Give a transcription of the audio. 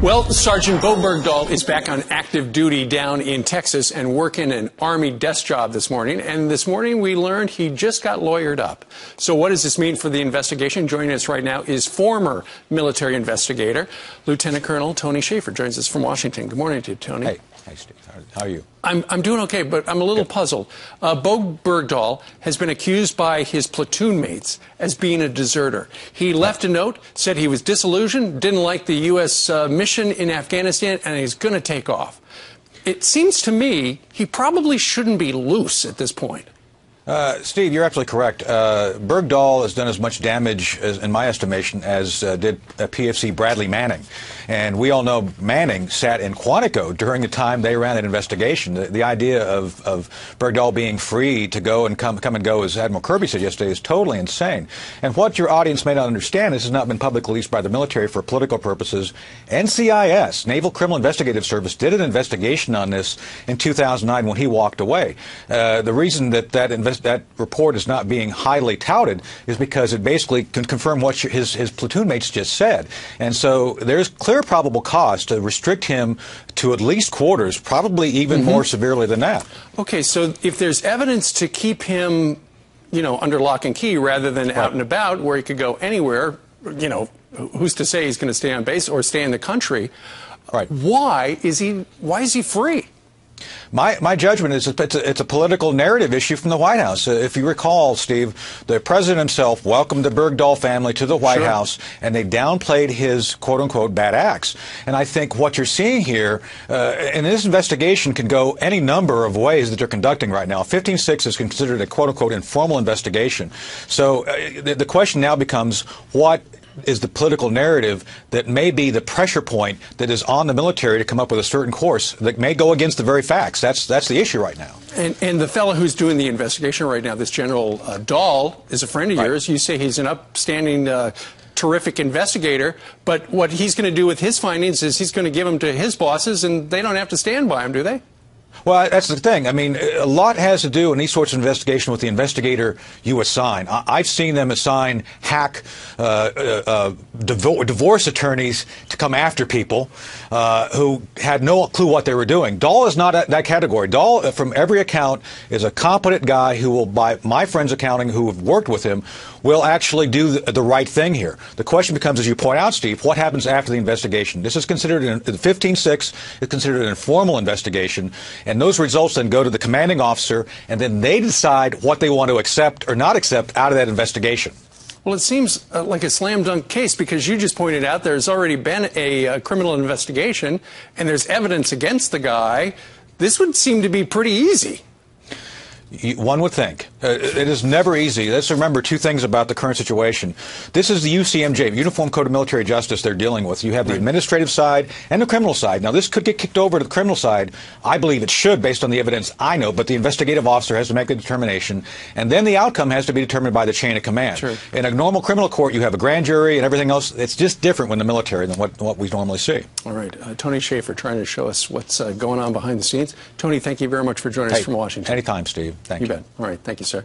Well, Sergeant Bo Bergdahl is back on active duty down in Texas and working an Army desk job this morning. And this morning we learned he just got lawyered up. So what does this mean for the investigation? Joining us right now is former military investigator, Lieutenant Colonel Tony Shaffer joins us from Washington. Good morning to you, Tony. Hey, Steve. How are you? I'm doing okay, but I'm a little puzzled. Bo Bergdahl has been accused by his platoon mates as being a deserter. He left a note, said he was disillusioned, didn't like the U.S. mission in Afghanistan, and he's going to take off. It seems to me he probably shouldn't be loose at this point. Steve, you're absolutely correct. Bergdahl has done as much damage, in my estimation, as did PFC Bradley Manning. And we all know Manning sat in Quantico during the time they ran that investigation. The idea of Bergdahl being free to go and come and go, as Admiral Kirby said yesterday, is totally insane. And what your audience may not understand, this has not been publicly released by the military for political purposes. NCIS, Naval Criminal Investigative Service, did an investigation on this in 2009 when he walked away. The reason that report is not being highly touted is because it basically can confirm what his platoon mates just said. And so there's clear probable cause to restrict him to at least quarters, probably even more severely than that. Okay, so if there's evidence to keep him, under lock and key rather than out and about where he could go anywhere, who's to say he's going to stay on base or stay in the country? Right. Why is he free? My judgment is it's a political narrative issue from the White House. If you recall, Steve, the president himself welcomed the Bergdahl family to the White House, and they downplayed his quote-unquote bad acts. And I think what you're seeing here, and this investigation can go any number of ways that they're conducting right now. 15-6 is considered a quote-unquote informal investigation. So the question now becomes, what is the political narrative that may be the pressure point that is on the military to come up with a certain course that may go against the very facts? That's the issue right now. And the fellow who's doing the investigation right now, this General Dahl, is a friend of yours. You say he's an upstanding, terrific investigator, but what he's going to do with his findings is he's going to give them to his bosses, and they don't have to stand by him, do they? Well, that's the thing. I mean, a lot has to do in these sorts of investigation with the investigator you assign. I've seen them assign hack divorce attorneys to come after people who had no clue what they were doing. Dahl is not that category. Dahl, from every account, is a competent guy who will, by my friends' accounting who have worked with him, will actually do the right thing here. The question becomes, as you point out, Steve, what happens after the investigation? This is considered, 15-6 is considered an informal investigation, and those results then go to the commanding officer, and then they decide what they want to accept or not accept out of that investigation. Well, it seems like a slam dunk case because you just pointed out there's already been a criminal investigation, and there's evidence against the guy. This would seem to be pretty easy. One would think. It is never easy. Let's remember two things about the current situation. This is the UCMJ, Uniform Code of Military Justice, they're dealing with. You have the administrative side and the criminal side. Now, this could get kicked over to the criminal side. I believe it should, based on the evidence I know, but the investigative officer has to make a determination, and then the outcome has to be determined by the chain of command. Sure. In a normal criminal court, you have a grand jury and everything else. It's just different when the military than what we normally see. All right. Tony Shaffer trying to show us what's going on behind the scenes. Tony, thank you very much for joining us from Washington. Anytime, Steve. Thank you. You bet. All right. Thank you, sir.